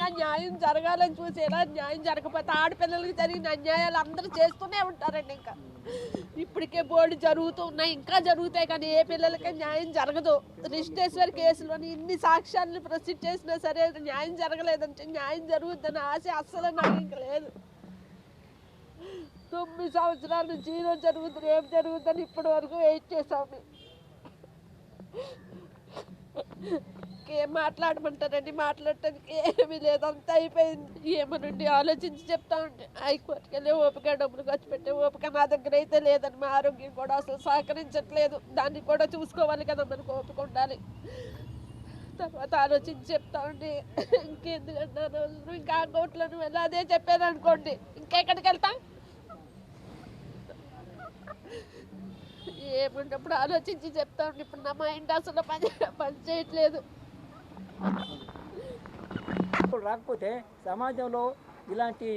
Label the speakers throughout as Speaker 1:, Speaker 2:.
Speaker 1: ఇంకా న్యాయం జరగాలని చూసి ఎలా న్యాయం జరగకపోతే ఆడపిల్లలకి జరిగిన అన్యాయాలు అందరూ చేస్తూనే ఉంటారండి. ఇంకా ఇప్పటికే బోర్డు జరుగుతూ ఉన్నాయి, ఇంకా జరుగుతాయి, కానీ ఏ పిల్లలకి న్యాయం జరగదు. రిజిస్ట్రేషన్ కేసులోని ఇన్ని సాక్ష్యాలను ప్రొసీడ్ చేసినా సరే న్యాయం జరగలేదంటే న్యాయం జరుగుతుందని ఆశ అస్సలు నాకు ఇంకా లేదు. 9 సంవత్సరాల నుంచి ఈరోజు జరుగుతుంది, ఏం జరుగుతుందని ఇప్పటి వరకు వెయిట్ చేసాము. ఏం మాట్లాడమంటారండి, మాట్లాడటానికి ఏమీ లేదు, అంతా అయిపోయింది. ఏమనండి ఆలోచించి చెప్తా ఉంటే హైకోర్టుకి వెళ్ళి ఓపిక డబ్బులు ఖర్చు పెట్టే ఓపిక నా దగ్గర అయితే లేదని, మా ఆరోగ్యం కూడా అసలు సహకరించట్లేదు. దాన్ని కూడా చూసుకోవాలి కదా, మనకు ఓపిక ఉండాలి. తర్వాత ఆలోచించి చెప్తా ఉండి ఇంకెందుకంటే అనవసరం, ఇంకా ఆ కోర్టులను వెళ్ళి అదే చెప్పాను అనుకోండి, ఇంకెక్కడికి వెళ్తాం? ఏమంటప్పుడు ఆలోచించి చెప్తా ఉండి ఇప్పుడు నా మైండ్ అసలు పని చేయట్లేదు.
Speaker 2: ఇప్పుడు రాకపోతే సమాజంలో ఇలాంటి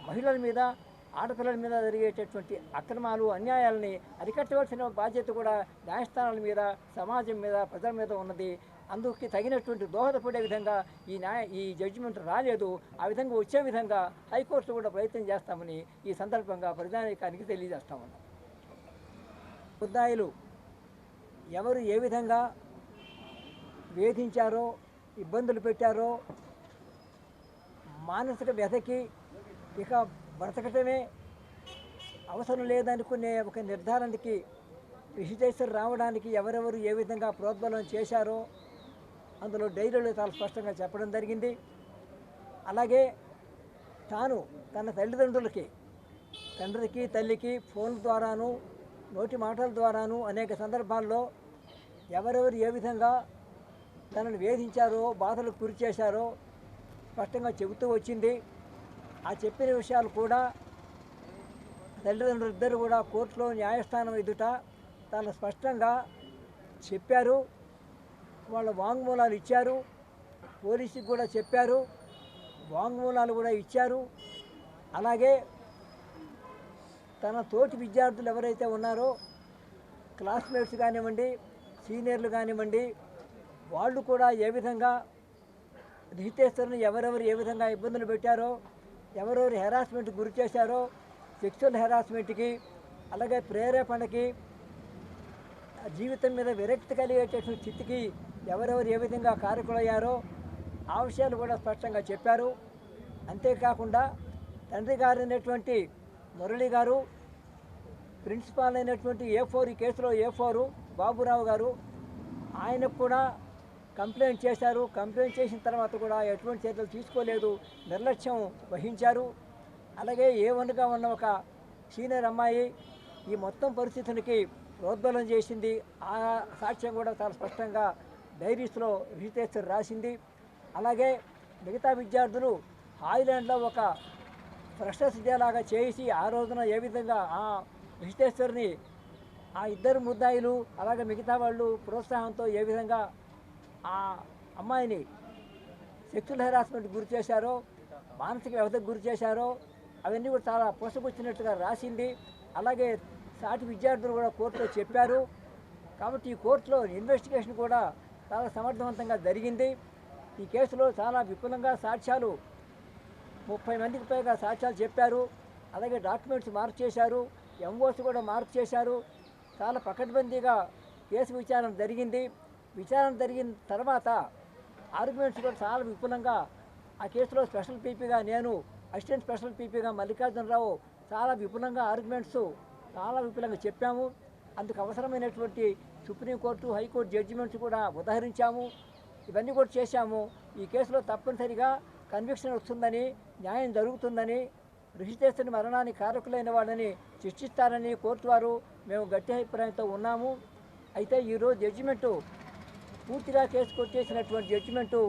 Speaker 2: మహిళల మీద, ఆడపిల్లల మీద జరిగేటటువంటి అక్రమాలు, అన్యాయాలని అరికట్టవలసిన బాధ్యత కూడా న్యాయస్థానాల మీద, సమాజం మీద, ప్రజల మీద ఉన్నది. అందుకు తగినటువంటి దోహదపడే విధంగా ఈ జడ్జిమెంట్ రాలేదు. ఆ విధంగా వచ్చే విధంగా హైకోర్టు కూడా ప్రయత్నం చేస్తామని ఈ సందర్భంగా ప్రజానీకానికి తెలియజేస్తామన్నాం. ముద్దాయిలు ఎవరు ఏ విధంగా వేధించారో, ఇబ్బందులు పెట్టారో, మానసిక వ్యధకి ఇక బ్రతకటమే అవసరం లేదనుకునే ఒక నిర్ధారణకి రిజిస్ట్రేషన్ రావడానికి ఎవరెవరు ఏ విధంగా ప్రోద్బలం చేశారో అందులో డైరీలో చాలా స్పష్టంగా చెప్పడం జరిగింది. అలాగే తాను తన తల్లిదండ్రులకి, తండ్రికి, తల్లికి ఫోన్ ద్వారాను, నోటి మాటల ద్వారాను అనేక సందర్భాల్లో ఎవరెవరు ఏ విధంగా తనను వేధించారో, బాధలకు గురి చేశారో స్పష్టంగా చెబుతూ వచ్చింది. ఆ చెప్పిన విషయాలు కూడా తల్లిదండ్రులు ఇద్దరు కూడా కోర్టులో న్యాయస్థానం ఎదుట తాను స్పష్టంగా చెప్పారు. వాళ్ళ వాంగ్మూలాలు ఇచ్చారు, పోలీసుకి కూడా చెప్పారు, వాంగ్మూలాలు కూడా ఇచ్చారు. అలాగే తన తోటి విద్యార్థులు ఎవరైతే ఉన్నారో, క్లాస్మేట్స్ కానివ్వండి, సీనియర్లు కానివ్వండి, వాళ్ళు కూడా ఏ విధంగా రిజిస్ట్రేషన్ను ఎవరెవరు ఏ విధంగా ఇబ్బందులు పెట్టారో, ఎవరెవరు హెరాస్మెంట్కి గురి చేశారో, సెక్చువల్ హెరాస్మెంట్కి, అలాగే ప్రేరేపణకి, జీవితం మీద విరక్తి కలిగేటటువంటి స్థితికి ఎవరెవరు ఏ విధంగా కారకులయ్యారో ఆ విషయాలు కూడా స్పష్టంగా చెప్పారు. అంతేకాకుండా తండ్రి గారు అయినటువంటి మురళి గారు, ప్రిన్సిపాల్ అయినటువంటి A4, ఈ కేసులో A4 బాబురావు గారు, ఆయనకు కూడా కంప్లైంట్ చేశారు. కంప్లైంట్ చేసిన తర్వాత కూడా ఎటువంటి చర్యలు తీసుకోలేదు, నిర్లక్ష్యం వహించారు. అలాగే A1గా ఉన్న ఒక సీనియర్ అమ్మాయి ఈ మొత్తం పరిస్థితులకి ప్రోద్బలం చేసింది. ఆ సాక్ష్యం కూడా చాలా స్పష్టంగా డైరీస్లో రిజిస్ట్రేషన్ రాసింది. అలాగే మిగతా విద్యార్థులు హాయిలాండ్లో ఒక ఫ్రెషర్స్ డే లాగా చేసి ఆ రోజున ఏ విధంగా ఆ రిజిస్ట్రేషన్ని ఆ ఇద్దరు ముద్దాయిలు అలాగే మిగతా వాళ్ళు ప్రోత్సాహంతో ఏ విధంగా ఆ అమ్మాయిని సెక్సువల్ హెరాస్మెంట్ గురి చేశారో, మానసిక వ్యవస్థకు గురి చేశారో అవన్నీ కూడా చాలా పొసకొచ్చినట్టుగా రాసింది. అలాగే సాటి విద్యార్థులు కూడా కోర్టులో చెప్పారు. కాబట్టి ఈ కోర్టులో ఇన్వెస్టిగేషన్ కూడా చాలా సమర్థవంతంగా జరిగింది. ఈ కేసులో చాలా విపులంగా సాక్ష్యాలు 30 మందికి పైగా సాక్ష్యాలు చెప్పారు. అలాగే డాక్యుమెంట్స్ మార్క్ చేశారు, ఎంఓస్ కూడా మార్క్ చేశారు. చాలా పకడ్బందీగా కేసు విచారణ జరిగింది. విచారణ జరిగిన తర్వాత ఆర్గ్యుమెంట్స్ కూడా చాలా విపులంగా ఆ కేసులో స్పెషల్ పీపీగా నేను, అసిస్టెంట్ స్పెషల్ పీపీగా మల్లికార్జునరావు చాలా విపులంగా ఆర్గ్యుమెంట్స్ చాలా విపులంగా చెప్పాము. అందుకు అవసరమైనటువంటి సుప్రీంకోర్టు, హైకోర్టు జడ్జిమెంట్స్ కూడా ఉదహరించాము. ఇవన్నీ కూడా చేశాము. ఈ కేసులో తప్పనిసరిగా కన్విక్షన్ వస్తుందని, న్యాయం జరుగుతుందని, రిజిస్ట్రేషన్ మరణానికి కారకులైన వాళ్ళని శిక్షిస్తారని కోర్టు వారు మేము గట్టి అభిప్రాయంతో ఉన్నాము. అయితే ఈరోజు జడ్జిమెంటు పూర్తిగా కేసు కొట్టేసినటువంటి జడ్జిమెంటు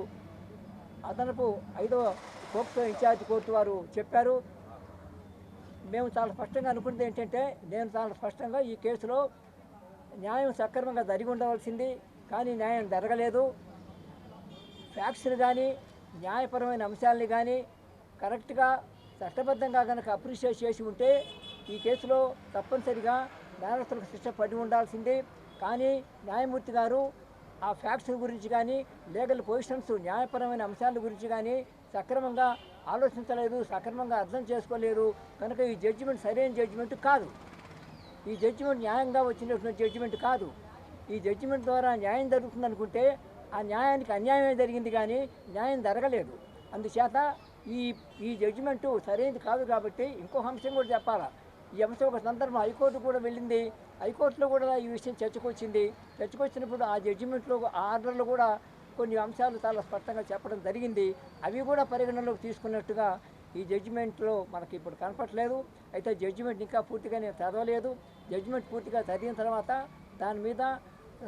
Speaker 2: అదనపు 5వ పోక్సో ఇన్ఛార్జ్ కోర్టు వారు చెప్పారు. మేము చాలా స్పష్టంగా అనుకున్నది ఏంటంటే, నేను చాలా స్పష్టంగా ఈ కేసులో న్యాయం సక్రమంగా జరిగి ఉండవలసింది, కానీ న్యాయం జరగలేదు. ఫ్యాక్ట్స్ని కానీ న్యాయపరమైన అంశాలని కానీ కరెక్ట్గా చట్టబద్ధంగా కనుక అప్రిషియేట్ చేసి ఉంటే ఈ కేసులో తప్పనిసరిగా నేరస్తులకు శిక్ష పడి ఉండాల్సింది. కానీ న్యాయమూర్తి గారు ఆ ఫ్యాక్ట్స్ గురించి కానీ, లీగల్ పొజిషన్స్, న్యాయపరమైన అంశాల గురించి కానీ సక్రమంగా ఆలోచించలేదు, సక్రమంగా అర్థం చేసుకోలేరు. కనుక ఈ జడ్జిమెంట్ సరైన జడ్జిమెంట్ కాదు. ఈ జడ్జిమెంట్ న్యాయంగా వచ్చినటువంటి జడ్జిమెంట్ కాదు. ఈ జడ్జిమెంట్ ద్వారా న్యాయం జరుగుతుంది అనుకుంటే ఆ న్యాయానికి అన్యాయమే జరిగింది కానీ న్యాయం జరగలేదు. అందుచేత ఈ ఈ జడ్జిమెంటు సరైనది కాదు. కాబట్టి ఇంకో అంశం కూడా చెప్పాలా. ఈ అంశం ఒక సందర్భం హైకోర్టు కూడా వెళ్ళింది. హైకోర్టులో కూడా ఈ విషయం చర్చకొచ్చింది. చర్చకొచ్చినప్పుడు ఆ జడ్జిమెంట్లో ఆ ఆర్డర్లో కూడా కొన్ని అంశాలు చాలా స్పష్టంగా చెప్పడం జరిగింది. అవి కూడా పరిగణనలోకి తీసుకున్నట్టుగా ఈ జడ్జిమెంట్లో మనకి ఇప్పుడు కనపట్లేదు. అయితే జడ్జిమెంట్ ఇంకా పూర్తిగా నేను చదవలేదు. జడ్జిమెంట్ పూర్తిగా చదివిన తర్వాత దాని మీద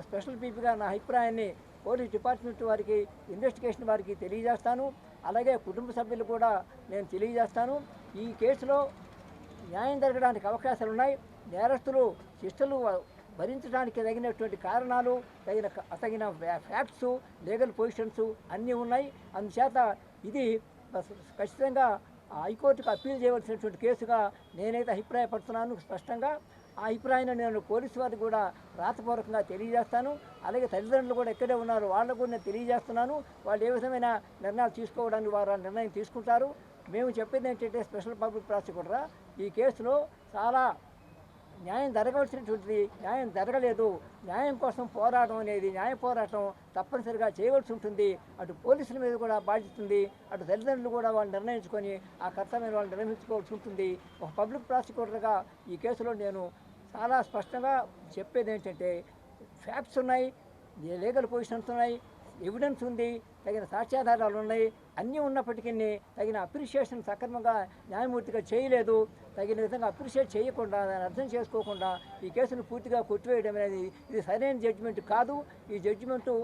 Speaker 2: స్పెషల్ పీపీగా నా అభిప్రాయాన్ని పోలీస్ డిపార్ట్మెంట్ వారికి, ఇన్వెస్టిగేషన్ వారికి తెలియజేస్తాను. అలాగే కుటుంబ సభ్యులు కూడా నేను తెలియజేస్తాను. ఈ కేసులో న్యాయం జరగడానికి అవకాశాలు ఉన్నాయి. నేరస్తులు శిక్షలు భరించడానికి తగినటువంటి కారణాలు, తగిన ఫ్యాక్ట్స్, లీగల్ పొజిషన్స్ అన్నీ ఉన్నాయి. అందుచేత ఇది ఖచ్చితంగా హైకోర్టుకు అప్పీల్ చేయవలసినటువంటి కేసుగా నేనైతే అభిప్రాయపడుతున్నాను. స్పష్టంగా ఆ అభిప్రాయాన్ని నేను పోలీసు వారికి కూడా రాతపూర్వకంగా తెలియజేస్తాను. అలాగే తల్లిదండ్రులు కూడా ఎక్కడే ఉన్నారు వాళ్ళకు కూడా నేను తెలియజేస్తున్నాను. వాళ్ళు ఏ విధమైన నిర్ణయాలు తీసుకోవడానికి వారు ఆ నిర్ణయం తీసుకుంటారు. మేము చెప్పేది ఏంటంటే స్పెషల్ పబ్లిక్ ప్రాసిక్యూటరా, ఈ కేసులో చాలా న్యాయం జరగవలసినటువంటిది న్యాయం జరగలేదు. న్యాయం కోసం పోరాటం అనేది, న్యాయ పోరాటం తప్పనిసరిగా చేయవలసి ఉంటుంది. అటు పోలీసుల మీద కూడా బాధ్యత ఉంది, అటు తల్లిదండ్రులు కూడా వాళ్ళు నిర్ణయించుకొని ఆ కర్తవ్యం వాళ్ళు నిర్వహించుకోవాల్సి ఉంటుంది. ఒక పబ్లిక్ ప్రాసిక్యూటర్గా ఈ కేసులో నేను చాలా స్పష్టంగా చెప్పేది ఏంటంటే ఫ్యాక్ట్స్ ఉన్నాయి, లీగల్ పొజిషన్స్ ఉన్నాయి, ఎవిడెన్స్ ఉంది, తగిన సాక్ష్యాధారాలు ఉన్నాయి. అన్నీ ఉన్నప్పటికీ తగిన అప్రిషియేషన్ సక్రమంగా న్యాయమూర్తిగా చేయలేదు. తగిన విధంగా అప్రిషియేట్ చేయకుండా, దాన్ని అర్థం చేసుకోకుండా ఈ కేసును పూర్తిగా కొట్టివేయడం అనేది ఇది సరైన జడ్జిమెంట్ కాదు. ఈ జడ్జిమెంటు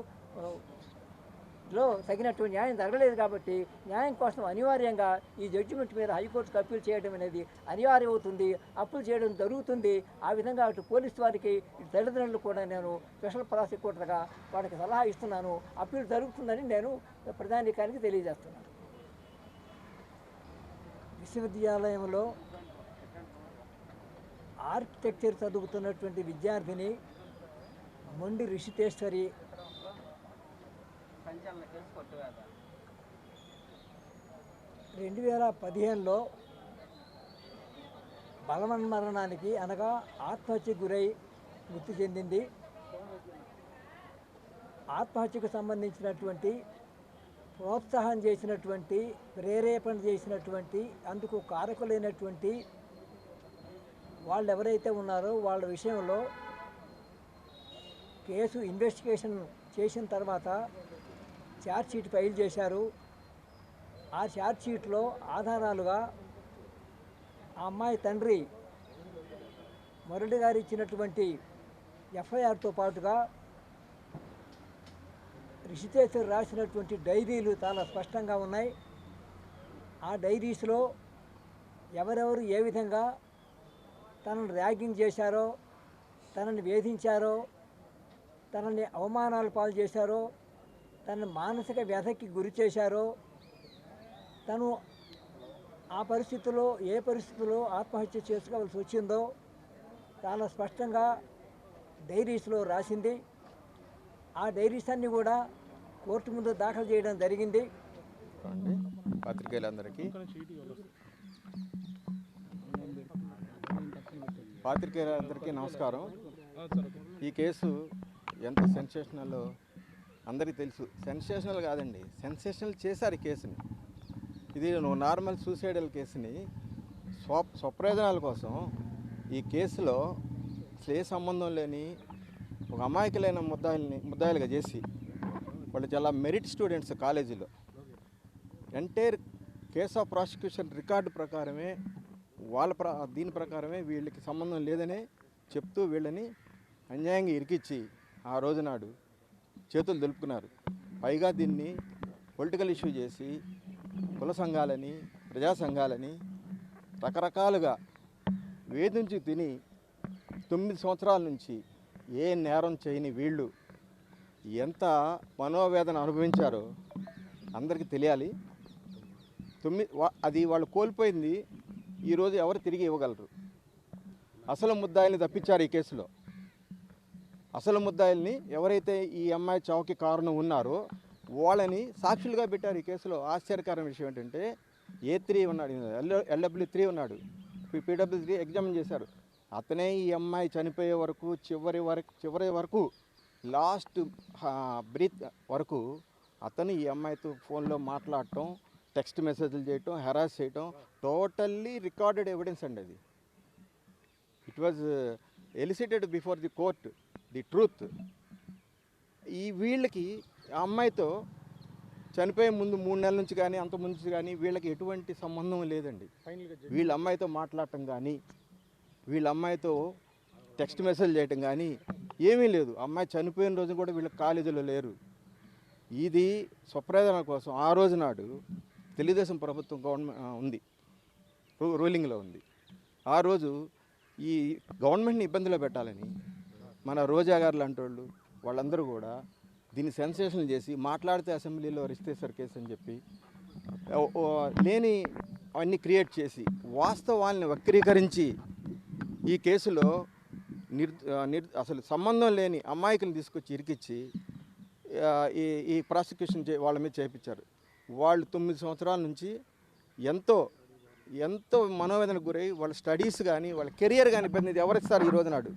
Speaker 2: లో తగినట్టు న్యాయం జరగలేదు. కాబట్టి న్యాయం కోసం అనివార్యంగా ఈ జడ్జిమెంట్ మీద హైకోర్టుకు అప్పీల్ చేయడం అనేది అనివార్యం అవుతుంది. అప్పీల్ చేయడం జరుగుతుంది. ఆ విధంగా అటు పోలీసు వారికి, ఇటు తల్లిదండ్రులు కూడా నేను స్పెషల్ ప్రాసిక్యూటర్గా వారికి సలహా ఇస్తున్నాను. అప్పీల్ జరుగుతుందని నేను ప్రధానికానికి తెలియజేస్తున్నాను. విశ్వవిద్యాలయంలో ఆర్కిటెక్చర్ చదువుతున్నటువంటి విద్యార్థిని మొండి రిషితేశ్వరి 2015లో బలవన్మరణానికి అనగా ఆత్మహత్యకు గురై మృతి చెందింది. ఆత్మహత్యకు సంబంధించినటువంటి ప్రోత్సాహం చేసినటువంటి, ప్రేరేపణ చేసినటువంటి, అందుకు కారకులైనటువంటి వాళ్ళు ఎవరైతే ఉన్నారో వాళ్ళ విషయంలో కేసు ఇన్వెస్టిగేషన్ చేసిన తర్వాత ఛార్జ్షీట్ ఫైల్ చేశారు. ఆ ఛార్జ్షీట్లో ఆధారాలుగా ఆ అమ్మాయి తండ్రి మురళి గారు ఇచ్చినటువంటి ఎఫ్ఐఆర్తో పాటుగా రిషితేశ్వర్ రాసినటువంటి డైరీలు చాలా స్పష్టంగా ఉన్నాయి. ఆ డైరీస్లో ఎవరెవరు ఏ విధంగా తనను ర్యాగింగ్ చేశారో, తనని వేధించారో, తనని అవమానాలు పాలు చేశారో, తనని మానసిక వ్యధకి గురి చేశారో, తను ఆ పరిస్థితుల్లో ఏ పరిస్థితుల్లో ఆత్మహత్య చేసుకోవాల్సి వచ్చిందో చాలా స్పష్టంగా డైరీస్లో రాసింది. ఆ డైరీస్ అన్నీ కూడా కోర్టు ముందు దాఖలు చేయడం జరిగింది.
Speaker 3: పాత్రికేయులందరికీ నమస్కారం. ఈ కేసు ఎంత సెన్సేషనల్ అందరికీ తెలుసు. సెన్సేషనల్ కాదండి, సెన్సేషనల్ చేశారు ఈ కేసుని. ఇది నార్మల్ సూసైడల్ కేసుని స్వప్రయోజనాల కోసం ఈ కేసులో అసలు ఏ సంబంధం లేని ఒక అమాయకులైన ముద్దాయిలుగా చేసి, వాళ్ళు చాలా మెరిట్ స్టూడెంట్స్ కాలేజీలో, entire case of prosecution record ప్రకారమే దీని ప్రకారమే వీళ్ళకి సంబంధం లేదనే చెప్తూ వీళ్ళని అన్యాయంగా ఇరికిచ్చి ఆ రోజునాడు చేతులు దులుపుకున్నారు. పైగా దీన్ని పొలిటికల్ ఇష్యూ చేసి కుల సంఘాలని, ప్రజా సంఘాలని రకరకాలుగా వేధించి తిని 9 సంవత్సరాల నుంచి ఏ నేరం చేయని వీళ్ళు ఎంత మనోవేదన అనుభవించారో అందరికీ తెలియాలి. అది వాళ్ళు కోల్పోయింది ఈరోజు ఎవరు తిరిగి ఇవ్వగలరు? అసలు ముద్దాయిల్ని తప్పించారు ఈ కేసులో. అసలు ముద్దాయిల్ని ఎవరైతే ఈ అమ్మాయి చావుకి కారణం ఉన్నారో వాళ్ళని సాక్షులుగా పెట్టారు ఈ కేసులో. ఆశ్చర్యకరమైన విషయం ఏంటంటే A3 ఉన్నాడు, LW3 ఉన్నాడు, PW3 ఎగ్జామిన్ చేశారు. అతనే ఈ అమ్మాయి చనిపోయే వరకు చివరి వరకు లాస్ట్ బ్రీత్ వరకు అతను ఈ అమ్మాయితో ఫోన్లో మాట్లాడటం, టెక్స్ట్ మెసేజ్లు చేయటం, హెరాస్ చేయటం, టోటల్లీ రికార్డెడ్ ఎవిడెన్స్ అండి అది. It was elicited before the court the truth. వీళ్ళకి ఆ అమ్మాయితో చనిపోయే ముందు 3 నెలల నుంచి కానీ అంత ముందు నుంచి కానీ వీళ్ళకి ఎటువంటి సంబంధం లేదండి. వీళ్ళ అమ్మాయితో మాట్లాడటం కానీ వీళ్ళ అమ్మాయితో టెక్స్ట్ మెసేజ్ చేయటం కానీ ఏమీ లేదు. అమ్మాయి చనిపోయిన రోజు కూడా వీళ్ళకి కాలేజీలో లేరు. ఇది స్వప్రయోజనాల కోసం ఆ రోజు నాడు తెలుగుదేశం ప్రభుత్వం గవర్నమెంట్ ఉంది, రూలింగ్లో ఉంది. ఆ రోజు ఈ గవర్నమెంట్ని ఇబ్బందిలో పెట్టాలని మన రోజా గారు లాంటి వాళ్ళందరూ కూడా దీన్ని సెన్సేషన్ చేసి మాట్లాడితే అసెంబ్లీలో రిజిస్ట్రేషన్ కేసు అని చెప్పి లేని అవన్నీ క్రియేట్ చేసి వాస్తవాన్ని వక్రీకరించి ఈ కేసులో అసలు సంబంధం లేని అమాయకులను తీసుకొచ్చి ఇరికిచ్చి ఈ ప్రాసిక్యూషన్ వాళ్ళ మీద చేయించారు. వాళ్ళు 9 సంవత్సరాల నుంచి ఎంతో మనోవేదనకు గురై వాళ్ళ స్టడీస్ కానీ వాళ్ళ కెరియర్ కానీ ఇబ్బంది ఎవరు ఇస్తారు ఈ రోజు నాడు?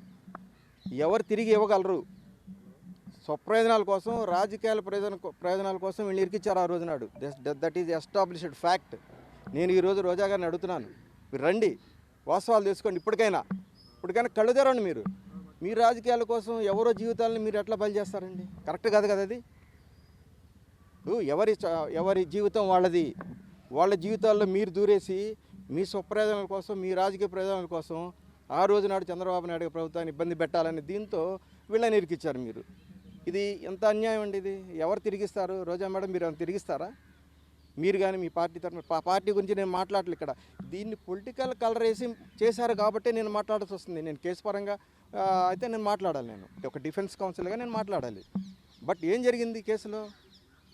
Speaker 3: ఎవరు తిరిగి ఇవ్వగలరు? స్వప్రయోజనాల కోసం, రాజకీయాల ప్రయోజనాల కోసం వీళ్ళు ఇరికిచ్చారు ఆ రోజు నాడు. That is established fact. నేను ఈరోజు రోజా గారిని అడుగుతున్నాను, మీరు రండి, వాస్తవాలు తెలుసుకోండి. ఇప్పటికైనా కళ్ళు తెరవండి. మీ రాజకీయాల కోసం ఎవరో జీవితాలను మీరు ఎట్లా బలి చేస్తారండి? కరెక్ట్ కాదు కదా అది. ఎవరి జీవితం వాళ్ళది. వాళ్ళ జీవితాల్లో మీరు దూరేసి మీ స్వప్రయోజనాల కోసం, మీ రాజకీయ ప్రయోజనాల కోసం ఆ రోజు నాడు చంద్రబాబు నాయుడు ప్రభుత్వాన్ని ఇబ్బంది పెట్టాలని దీంతో వీళ్ళని ఇరికిచ్చారు మీరు. ఇది ఎంత అన్యాయం అండి ఇది. ఎవరు తిరిగిస్తారు? రోజా మేడం మీరు ఏమైనా తిరిగిస్తారా? మీరు కానీ మీ పార్టీ తరఫున, పార్టీ గురించి నేను మాట్లాడలేదు ఇక్కడ. దీన్ని పొలిటికల్ కలర్ వేసి చేశారు కాబట్టి నేను మాట్లాడాల్సి వస్తుంది. నేను కేసు పరంగా అయితే నేను మాట్లాడాలి, నేను ఒక డిఫెన్స్ కౌన్సిల్గా నేను మాట్లాడాలి. బట్ ఏం జరిగింది కేసులో?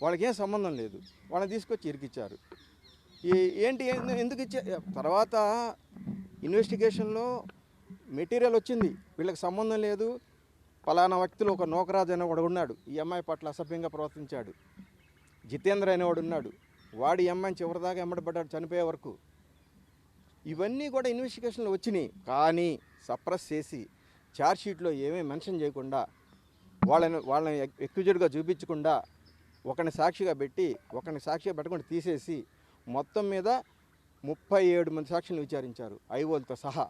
Speaker 3: వాళ్ళకి ఏం సంబంధం లేదు, వాళ్ళని తీసుకొచ్చి ఇరికిచ్చారు. ఎందుకు ఇచ్చే తర్వాత ఇన్వెస్టిగేషన్లో మెటీరియల్ వచ్చింది, వీళ్ళకి సంబంధం లేదు, పలానా వ్యక్తులు ఒక నోకరాజు అనేవాడు ఉన్నాడు, ఈ అమ్మాయి పట్ల అసభ్యంగా ప్రవర్తించాడు, జితేంద్ర అనేవాడు ఉన్నాడు, వాడు ఈ అమ్మాయిని చివరిదాకా ఎమ్మడబడ్డాడు చనిపోయే వరకు. ఇవన్నీ కూడా ఇన్వెస్టిగేషన్లో వచ్చినాయి. కానీ సప్రెస్ చేసి ఛార్జ్షీట్లో ఏమీ మెన్షన్ చేయకుండా, వాళ్ళని ఎక్యూజ్డ్గా చూపించకుండా, ఒకరిని సాక్షిగా పెట్టకుండా తీసేసి మొత్తం మీద 37 మంది సాక్షులను విచారించారు, ఐఓలతో సహా.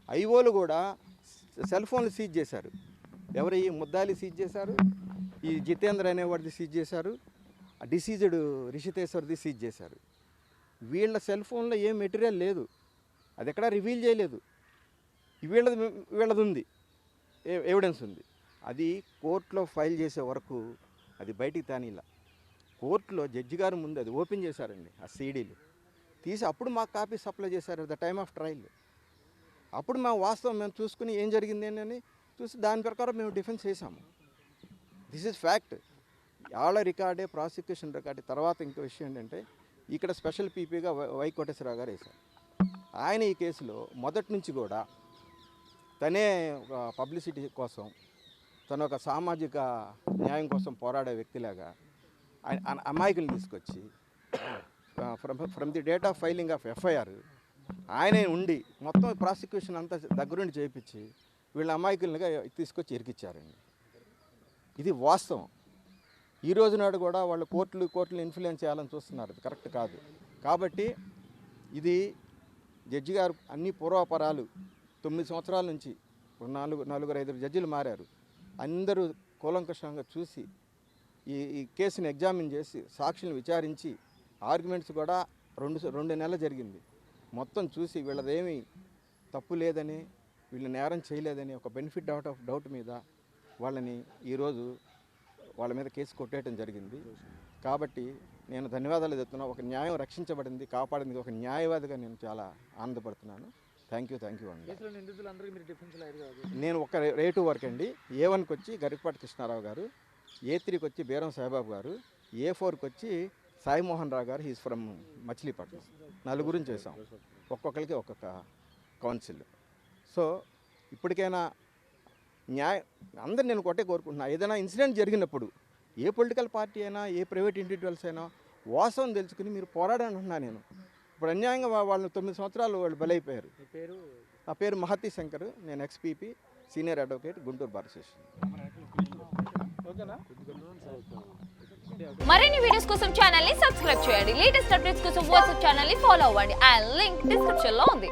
Speaker 3: ఐఓలు కూడా సెల్ ఫోన్లు సీజ్ చేశారు. ఎవరు? ఈ ముద్దాలి సీజ్ చేశారు, ఈ జితేంద్ర అనేవాడిది సీజ్ చేశారు, డిసీజ్డ్ రిషితేశ్వర్ది సీజ్ చేశారు. వీళ్ళ సెల్ ఫోన్లో ఏం మెటీరియల్ లేదు, అది ఎక్కడా రివీల్ చేయలేదు. వీళ్ళది ఉంది, ఎవిడెన్స్ ఉంది. అది కోర్టులో ఫైల్ చేసే వరకు అది బయటికి తానిలా. కోర్టులో జడ్జి గారు ముందు అది ఓపెన్ చేశారండి, ఆ సీడీలు తీసి అప్పుడు మాకు కాపీ సప్లై చేశారు ద టైమ్ ఆఫ్ ట్రయల్. అప్పుడు మా వాస్తవం మేము చూసుకుని ఏం జరిగింది అని చూసి దాని ప్రకారం మేము డిఫెన్స్ చేసాము. This is fact. వాళ్ళ రికార్డే, ప్రాసిక్యూషన్ రికార్డే. తర్వాత ఇంకో విషయం ఏంటంటే, ఇక్కడ స్పెషల్ పీపీగా వై కోటేశ్వరరావు గారు వేశారు. ఆయన ఈ కేసులో మొదటి నుంచి కూడా తనే ఒక పబ్లిసిటీ కోసం, తను ఒక సామాజిక న్యాయం కోసం పోరాడే వ్యక్తిలాగా అమాయకులను తీసుకొచ్చి from the date of filing of FIR ఆయనే ఉండి మొత్తం ప్రాసిక్యూషన్ అంతా దగ్గరుండి చేయించి వీళ్ళ అమాయకులుగా తీసుకొచ్చి ఇరికిచ్చారండి. ఇది వాస్తవం. ఈ రోజు నాడు కూడా వాళ్ళు కోర్టులు ఇన్ఫ్లుయెన్స్ చేయాలని చూస్తున్నారు, అది కరెక్ట్ కాదు. కాబట్టి ఇది జడ్జి గారు అన్ని పూర్వాపరాలు 9 సంవత్సరాల నుంచి 4-5 జడ్జిలు మారారు. అందరూ కూలంకషంగా చూసి ఈ కేసుని ఎగ్జామిన్ చేసి సాక్షులను విచారించి ఆర్గ్యుమెంట్స్ కూడా 2 నెలలు జరిగింది. మొత్తం చూసి వీళ్ళదేమీ తప్పు లేదని, వీళ్ళు నేరం చేయలేదని ఒక బెనిఫిట్ అవుట్ ఆఫ్ డౌట్ మీద వాళ్ళని ఈరోజు వాళ్ళ మీద కేసు కొట్టేయడం జరిగింది. కాబట్టి నేను ధన్యవాదాలు చెప్తున్నా. ఒక న్యాయం రక్షించబడింది, కాపాడింది ఒక న్యాయవాదిగా నేను చాలా ఆనందపడుతున్నాను. థ్యాంక్ యూ అండి. నేను ఒక రేటు వరకు అండి. A1కి వచ్చి గరికపాటి కృష్ణారావు గారు, A3కి వచ్చి బీరం సాయిబాబు గారు, A4కి వచ్చి సాయి మోహన్ రావు గారు, హీస్ ఫ్రమ్ మచిలీపట్నం. 4 చేసాం, ఒక్కొక్కరికి ఒక్కొక్క కౌన్సిల్. సో ఇప్పటికైనా అందరు నేను కొట్టే కోరుకుంటున్నా, ఏదైనా ఇన్సిడెంట్ జరిగినప్పుడు ఏ పొలిటికల్ పార్టీ అయినా ఏ ప్రైవేట్ ఇండివిజువల్స్ అయినా వాస్తవం తెలుసుకుని మీరు పోరాడని అంటున్నా నేను. ఇప్పుడు అన్యాయంగా వాళ్ళు 9 సంవత్సరాలు వాళ్ళు బలైపోయారు. నా పేరు మహతి శంకర్, నేను ex PP senior advocate, Guntur bar association.
Speaker 4: మరిన్ని వీడియోస్ కోసం ఛానల్ ని సబ్స్క్రైబ్ చేయండి. లేటెస్ట్ అప్డేట్స్ కోసం వాట్సాప్ ఛానల్ ని ఫాలో అవ్వండి. ఆ లింక్ డిస్క్రిప్షన్ లో ఉంది.